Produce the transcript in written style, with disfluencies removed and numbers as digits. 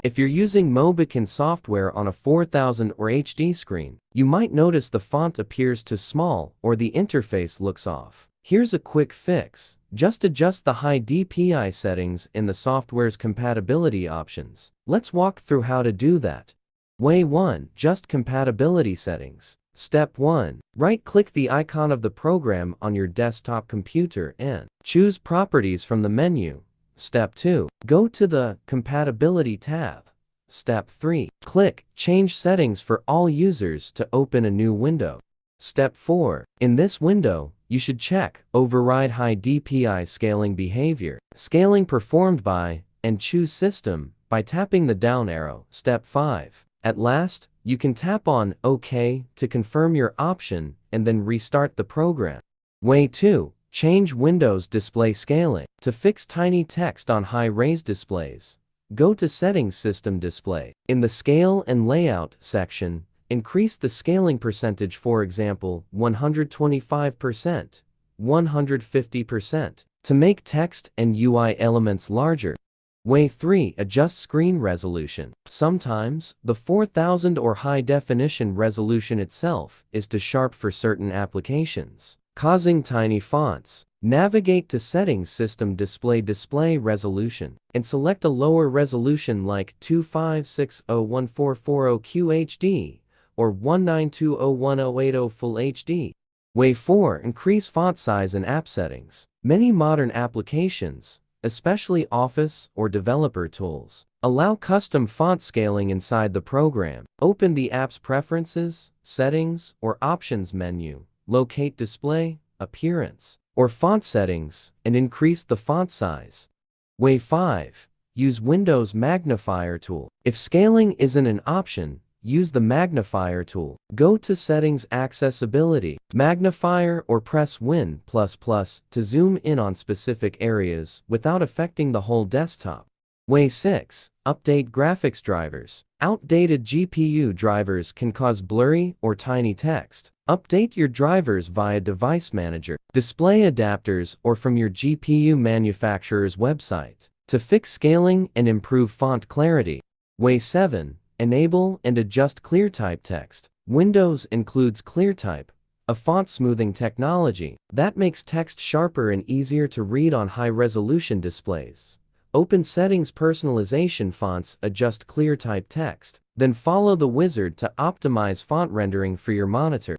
If you're using Mobican software on a 4000 or HD screen, you might notice the font appears too small or the interface looks off. Here's a quick fix. Just adjust the high DPI settings in the software's compatibility options. Let's walk through how to do that. Way 1. Just compatibility settings. Step 1. Right-click the icon of the program on your desktop computer and choose Properties from the menu. Step 2. Go to the Compatibility tab. Step 3. Click Change Settings for all users to open a new window. Step 4. In this window, you should check Override High DPI Scaling Behavior, Scaling Performed by, and choose System by tapping the down arrow. Step 5. At last, you can tap on OK to confirm your option and then restart the program. Way 2. Change Windows Display Scaling. To fix tiny text on high-res displays, go to Settings System Display. In the Scale and Layout section, increase the scaling percentage, for example, 125%, 150%, to make text and UI elements larger. Way 3. Adjust screen resolution. Sometimes, the 4000 or high-definition resolution itself is too sharp for certain applications, causing tiny fonts. Navigate to Settings System Display Resolution, and select a lower resolution like 25601440 QHD or 19201080 Full HD. Way 4. Increase font size in app settings. Many modern applications, especially Office or developer tools, allow custom font scaling inside the program. Open the app's Preferences, Settings, or Options menu, locate Display, Appearance, or Font Settings, and increase the font size. Way 5. Use Windows Magnifier tool. If scaling isn't an option, use the Magnifier tool. Go to Settings, Accessibility, Magnifier, or press Win++ to zoom in on specific areas without affecting the whole desktop. Way 6. Update graphics drivers. Outdated GPU drivers can cause blurry or tiny text. Update your drivers via Device Manager, display adapters, or from your GPU manufacturer's website to fix scaling and improve font clarity. Way 7. Enable and adjust ClearType text. Windows includes ClearType, a font smoothing technology that makes text sharper and easier to read on high-resolution displays. Open Settings, Personalization Fonts, adjust ClearType text, then follow the wizard to optimize font rendering for your monitor.